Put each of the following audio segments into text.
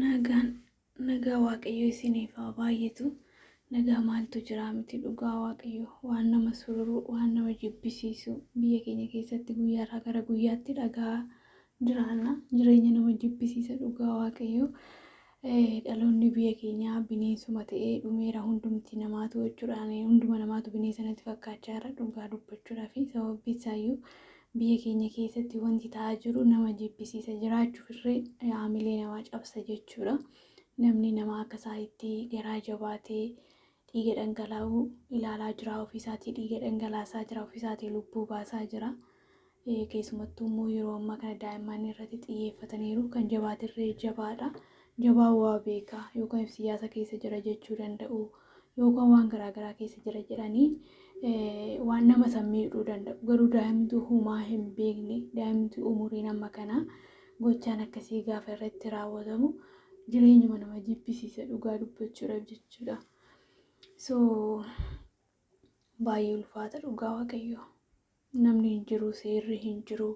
Nagaan nagaa waaqayyo isiniif haa baay'atu. Nagaa maaltu jira miti dhugaa waaqayyo waan nama sururu waan nama jibbisiisu biyya keenya keessatti guyyaarraa gara guyyaatti dhagaa jiraanna jireenya nama jibbisiisa dhugaa waaqayyo. Dhaloonni biyya keenyaa bineensuma ta'ee dhumeera hundumti namaatu jechuudhaan hunduma namaatu bineensa natti fakkaachaa jira dhugaa dubbachuudhaa fi sababni isaayyuu biyya keenya keessatti wanti ta'aa jiru nama jibbisiisa jiraachuuf irree haamilee namaa cabsa jechuudha. Namni namaa akka isaatti garaa jabaatee dhiiga dhangalaa'u ilaalaa jira ofiisaatii dhiiga dhangalaasaa jira ofiisaatii lubbuu baasaa jira. Keessumattuu immoo yeroo ammaa kana daa'imman irratti xiyyeeffataniiru kan jabaatirree jabaadha. Jabaa waa beekaa yookaan siyaasa keessa jira jechuu danda'u yookaan waan garaagaraa keessa jira jedhanii waan nama miidhuu danda'u. Garuu daa'imtu humaa hin beekne daa'imti umuriin amma kana gochaan akkasii gaafa irratti raawwatamu jireenyuma nama jibbisiisa dhugaa dubbachuudhaaf jechuudha. So baay'ee ulfaata dhugaa waaqayyo. Namni hin jiru seerri hin jiru.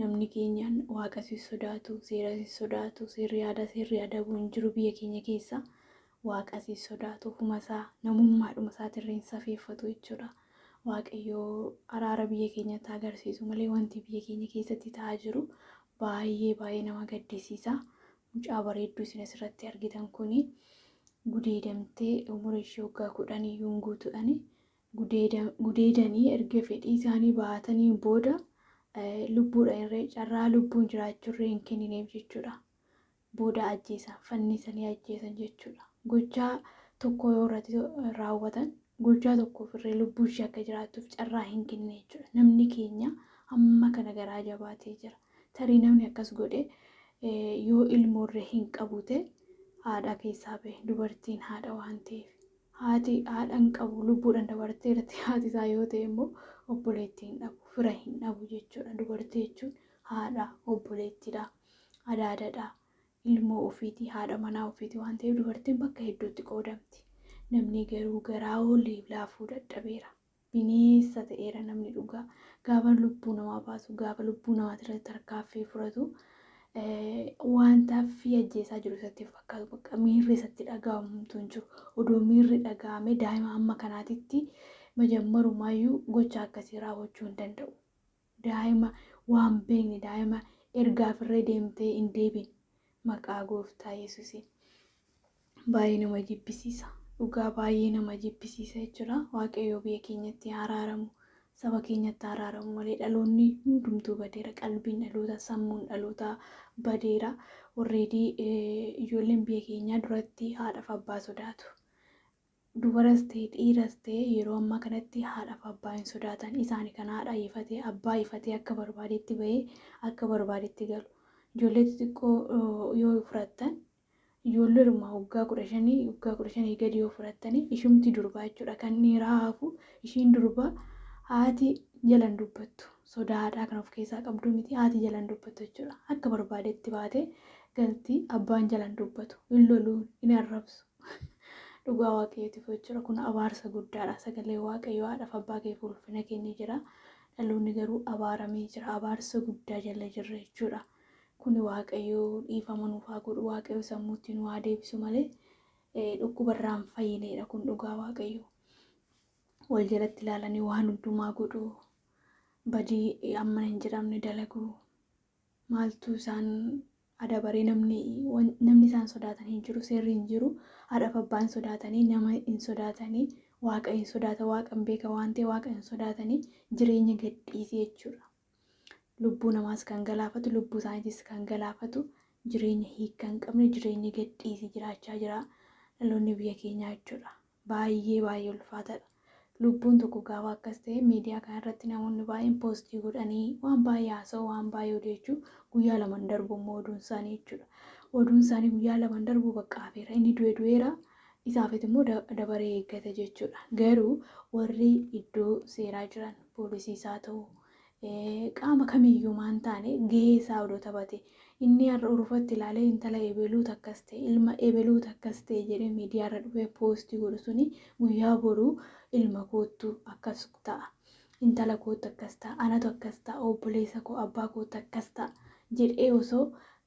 Namni keenyaan waaqasi sodaatu seerasi sodaatu seerri adabu hin jiru biyya keenya keessa waaqasi sodaatu ofumasaa namummaadhuma isaatirreen safeeffatu jechuudha. Waaqayyo araara biyya keenyatti agarsiisu malee wanti biyya keenya keessatti ta'aa jiru baay'ee nama gaddisiisa. Mucaa bareedduu isin asirratti argitan kuni gudeedamtee umurii ishee waggaa 10 iyyuu hin guutuudhaan gudeedanii erga fedhii isaanii baatanii booda lubbuudhaan irree carraa lubbuun jiraachurree hin kennineef jechuudha. Booda ajjeesan fannisanii ajjeesan jechuudha. Gochaa tokko yoo irratti raawwatan gochaa tokkoof irree lubbuu ishee akka jiraattuuf carraa hin kennine jechuudha. Namni keenya amma kana garaa jabaatee jira. Tarii namni akkas godhe yoo ilmoorree hin qabute haadha keessaa bahe dubartiin haadha waan ta'eef haati haadhaan qabu lubbuudhaan dabartee irratti haati isaa yoo ta'e immoo obboleettii hin dhabu fira hin dhabu jechuudha. Dubartii jechuun haadha obboleettiidha adaadadha ilmoo ofiitii haadha manaa ofiitii waan ta'eef dubartiin bakka hedduutti qoodamti. Namni garuu garaa oollee laafuu dadhabeera. Bineensa ta'eera namni dhugaa gaafa lubbuu namaa baasu gaafa lubbuu namaatirratti tarkaaffii fudhatu wanta fi ajjeesaa jiru isatti fakkaatu bakka miirri isatti dhaga'amtu hin jiru. Odoo miirri dhaga'ame daa'ima amma kanaatitti majammarumaayyuu gocha akkasii raawwachuu hin danda'u. Daa'ima waan beekne daa'ima ergaaf irree deemtee hin deebine maqaa gooftaa Yesuusiin baay'ee nama jibbisiisa. Dhugaa baay'ee nama jibbisiisa jechuudha. Waaqayyo biyya keenyatti araaramu saba keenyatti araaramu malee dhaloonni hundumtuu badeera. Qalbiin dhaloota sammuun dhaloota badeera. Already ijoolleen biyya keenyaa duratti haadhaaf abbaa sodaatu. Dubaras ta'e dhiiras ta'e yeroo ammaa kanatti haadhaaf abbaa hin sodaatan. Isaanii kan haadha ifatee abbaa ifatee akka barbaadetti bahee akka barbaadetti galu. Ijoollee xixiqqoo yoo fudhattan ijoolleedhuma waggaa 15 gadi yoo fudhattanii ishumti durbaa jechuudha. Kan dhiiraa hafu ishiin durbaa haati jalan dubbattu. Sodaa haadhaa kan of keessaa qabdu miti haati jalan dubbattu jechuudha. Akka barbaadetti baatee galtii abbaan jalan dubbatu. Hin loluun hin arrabsu. Dhugaa waaqayyootiif jechuudha. Kun abaarsa guddaadha. Sagalee waaqayyoo haadhaaf abbaa keef ulfina kennee jira. Dhaloonni garuu abaaramee jira. Abaarsa guddaa jala jirra jechuudha. Kun waaqayyoo dhiifama nuuf haa godhu. Waaqayyoo sammuutti nu haa deebisu malee dhukkubarraan fayyineedha kun dhugaa waaqayyoo. Wal jalatti ilaalanii waan hundumaa godhu. Badii amma hin jedhamne dalagu. Maaltu isaan adabaree namni isaan sodaatan hin jiru seerri hin jiru. Haadhaaf abbaan sodaatanii nama hin sodaatanii waaqa hin sodaata waaqa hin beeka waan ta'e waaqa hin sodaatanii jireenya gadhiisii jechuudha. Lubbuu namaas kan galaafatu lubbuu isaaniitis kan galaafatu jireenya hiika hin qabne jireenya gadhiisii jiraachaa jira dhaloonni biyya keenyaa jechuudha. Baay'ee ulfaataadha. Lubbuun tokko gaafa akkas ta'e miidiyaa kanarratti namoonni baay'een poostii godhanii waan baay'ee haasa'u waan baay'ee odeessuu guyyaa lamaan darbu immoo oduun isaanii jechuudha. Oduun isaanii guyyaa lamaan darbu bakka hafeera inni du'eera isaafis immoo dabaree eeggata jechuudha. Garuu warri iddoo seeraa jiran poolisiis haa ta'u qaama kamiyyuu maan taane gahee isaa odoo taphate inni har'a urufatti ilaalee intala ebeluutu akkas ta'e ilma ebeluutu akkas ta'e jedhee miidiyaarra dhufee poostii godhu suni guyyaa boruu ilma kootu akkas ta'a intala kootu akkas ta'a anatu akkas ta'a obboleessa koo abbaa kootu akkas ta'a jedhee osoo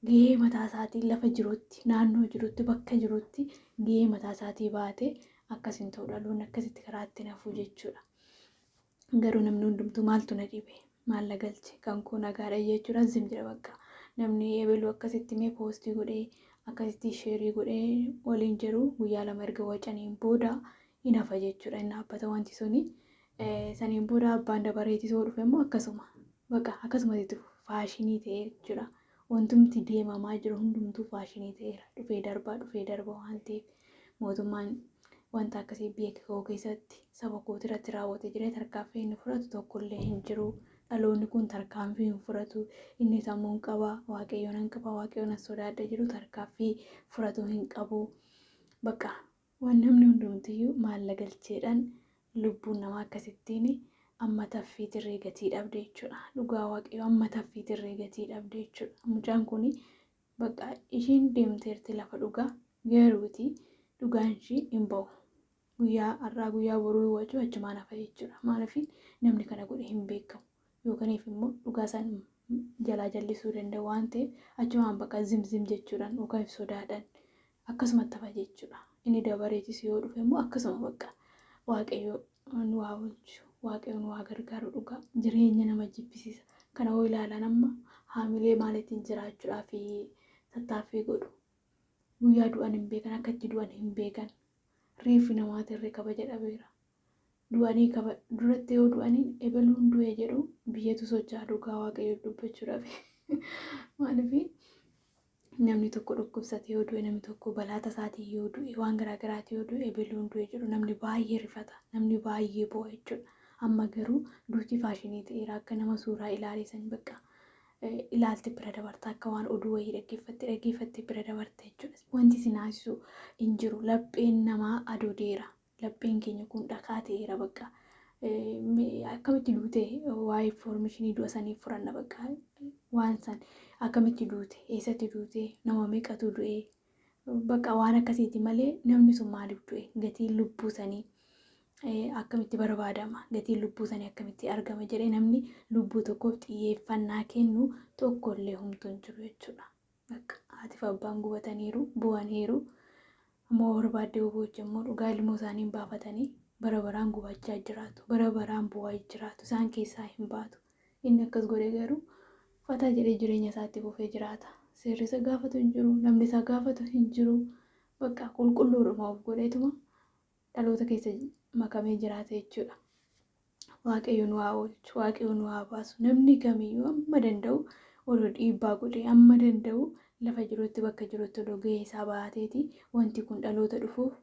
gahee mataa isaatii lafa jirutti, naannoo jirutti, bakka jirutti gahee mataa isaatii baatee akkasiin ta'u dhaloonni akkasitti karaatti nafuu jechuudha. Garuu namni hundumtuu maaltu na dhibe maal na galche kan koo nagaadha jechuudha zim jedha bakka. Namni eebiluu akkasitti mee poostii godhee akkasitti sheerii godhee waliin jiru guyyaa lama erga wacaniin booda hin hafa jechuudha. Inni dhaabbata wanti suni saniin booda abbaan dabareetii soo dhufe immoo akkasuma bakka akkasumatti faashinii ta'e jechuudha. Wantumti deemamaa jiru hundumtuu faashinii ta'eera. Dhufee darbaa waan ta'eef mootummaan wanta akkasii biyya koo keessatti saba kootii irratti raawwatee jiree tarkaanfii inni fudhatu tokkollee hin jiru. Dhaloonni kun tarkaanfii hin fudhatu. Inni sammuun qaba waaqayyoon hin qaba waaqayyoon sodaadha jiru tarkaanfii fudhatu hin qabu. Bakka waan namni hundumtiyyuu maalla galcheedhaan lubbuun namaa akkasittiin amma taffii tirree gatii dhabde jechuudha. Dhugaa waaqayyoo amma taffii tirree gatii dhabde jechuudha. Mucaan kun bakka ishiin deemteerti lafa dhugaa garuuti dhugaan ishii hin bahu. Guyyaa har'aa guyyaa boruu wajju achumaan hafa jechuudha. Maaliif namni kana godhe hin beekamu. Yookaniif immoo dhugaa isaan jalaa jallisuu danda'u waan ta'eef achumaan bakka zimzim jechuudhaan yookaan sodaadhaan akkasumatti hafa jechuudha. Inni dabareetis yoo dhufe immoo akkasuma bakka waaqayyoo nu haa oolchu. Waaqayyoon waa gargaaru dhugaa jireenya nama jibbisiisa. Kana hoo ilaalan amma haamilee maaliitiin jiraachuudhaa fi tattaaffii godhu. Guyyaa du'an hin beekan akka itti du'an hin beekan. Reeffi namaatirree kabaja dhabeera. Du'anii duratti yoo du'anii ebaluun du'e jedhu biyyatu socho'aa dhugaa waaqayyoo dubbachuudhaaf. Maaliif namni tokko dhukkubsate yoo du'e namni tokko balaa tasaatii yoo du'e waan garaagaraati yoo du'e ebaluun du'e jedhu namni baay'ee rifata namni baay'ee bo'aa jechuudha. Amma garuu duuti faashinii ta'eera akka nama suuraa ilaalisan bakka ilaalti bira dabarta akka waan oduu wayii dhaggeeffatte bira dabarta jechuudha. Wanti sinaasisu hin jiru lapheen namaa adoodeera. Lapheen keenya kun dhakaa ta'eera bakka akkamitti duute waa'ee foormeeshinii du'a sanii furanna bakka waan san akkamitti duute eessatti duute nama meeqatu du'e bakka waan akkasiiti malee namni sun maaliif du'e gatiin lubbuu sanii akkamitti barbaadama gatiin lubbuu sanii akkamitti argama jedhee namni lubbuu tokkoof xiyyeeffannaa kennu tokkollee humtuu hin jiru jechuudha. Bakka haatiif abbaan gubataniiru bu'aniiru ammoo barbaaddee huboochi immoo dhugaa ilmoo isaanii baafatanii bara baraan gubachaa jiraatu bara baraan bu'aa jiraatu isaan keessaa hin baatu. Inni akkas godhee garuu fataa jedhee jireenya isaatti fufee jiraata. Seerri isa gaafatu hin jiru namni isa gaafatu hin jiru bakka qulqulluudhuma of godheetuma dhaloota keessa makamee jiraata jechuudha. Waaqayyoon waa oolchu waaqayyoon waa baasu namni kamiyyuu amma danda'u odoo dhiibbaa godhee amma danda'u lafa jirutti bakka jirutti odoo gahee isaa baateeti wanti kun dhaloota dhufuuf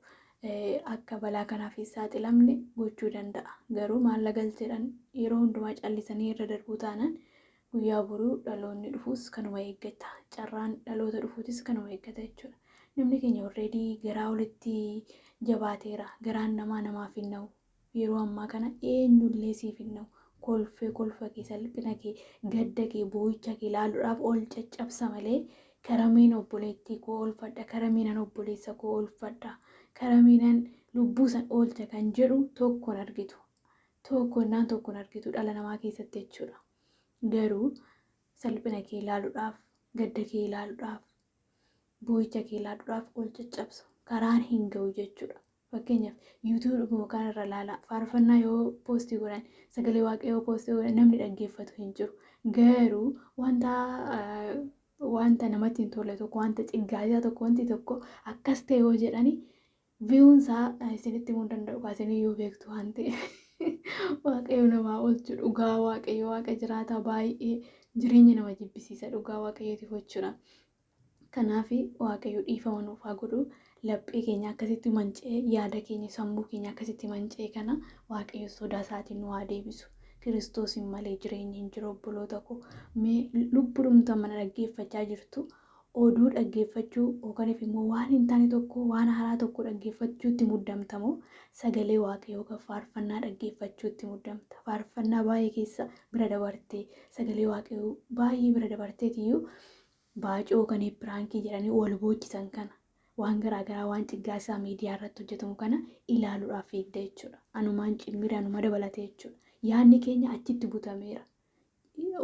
akka balaa kanaaf hin saaxilamne gochuu danda'a. Garuu maalla galcheedhaan yeroo hundumaa callisanii irra darbuu taanaan guyyaa boruu dhaloonni dhufuus kanuma eeggata. Carraan dhaloota dhufuutis kanuma eeggata jechuudha. Namni keenya already garaa olitti jabaateera. Garaan namaaf hin na'u. Yeroo ammaa kana eenyullee siif hin na'u. Kolfa kee salphina kee gadda kee boo'icha kee ilaaluudhaaf ol caccabsa malee karamiin obboleettii koo oolfadha karamiinan obboleessa koo oolfadha karamiinan lubbuu san oolcha kan jedhu tokkoon argitu. Tokkoon argitu dhala namaa keessatti jechuudha. Garuu salphina kee ilaaluudhaaf gadda kee ilaaluudhaaf boo'icha kee ilaaluudhaaf ol caccabsu karaan hin ga'u jechuudha. Fakkeenyaaf YouTube yookaan irra ilaala faarfannaa yoo poostii godhan sagalee waaqayyoo poostii godhan namni dhaggeeffatu hin jiru. Garuu wanta namatti hin tolle tokko wanta ciggaazaa tokko wanti tokko akkas ta'e yoo jedhani viyuunsaa isinitti himuu danda'u isin yoo beektu waan ta'eef waaqayyo namaa oolchu dhugaa waaqayyo waaqa jiraata baay'ee jireenya nama jibbisiisa dhugaa waaqayyootiif jechuudha. Kanaaf waaqayyo dhiifama nuuf haa godhu. Laphee keenya akkasitti manca'ee yaada keenya sammuu keenya akkasitti manca'ee kana waaqayyo sodaa isaatiin nu haa deebisu. Kiristoosiin malee jireenyi hin jiru obboloota koo. Lubbuudhumta mana dhaggeeffachaa jirtu oduu dhaggeeffachuu yookaan immoo waan hin taane tokko waan haaraa tokko dhaggeeffachuutti muddamtamoo sagalee waaqayyoo kan faarfannaa dhaggeeffachuutti muddamta. Faarfannaa baay'ee keessa bira dabartee sagalee waaqayyoo baay'ee bira dabarteetiyyuu baacoo kan pirankii jedhanii wal boocisan kana. Waan garaagaraa waan ciggaasaa miidiyaa irratti hojjetamu kana ilaaluudhaaf eegda jechuudha. Anumaan cimmiidhaan anuma dabalate jechuudha. Yaadni keenya achitti butameera.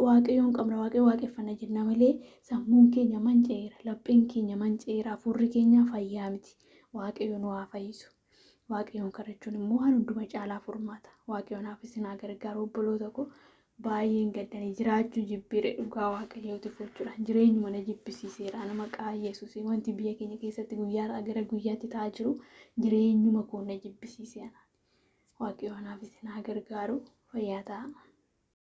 waaqayyoon qabna waaqeffana jenna malee sammuun keenya manceera, lapheen keenya manceera, hafuurri keenya fayyaa miti. Waaqayyoon waa fayyisu. Waaqayyoon kadhachuun immoo waan hunduma caalaa furmaata. Waaqayyoon haafis isin haa gargaaru obboloota koo. Baay'een gaddanii jiraachuu jibbiire dhugaa waaqayyootiif jechuudha. Jireenyi mana jibbisiiseera maqaa Yesuusii. Wanti biyya keenya keessatti guyyaadhaa gara guyyaatti ta'aa jiru jireenyuma koo na jibbisiiseera. Waaqayyoon haafis isin haa gargaaru. Fayyaa ta'a.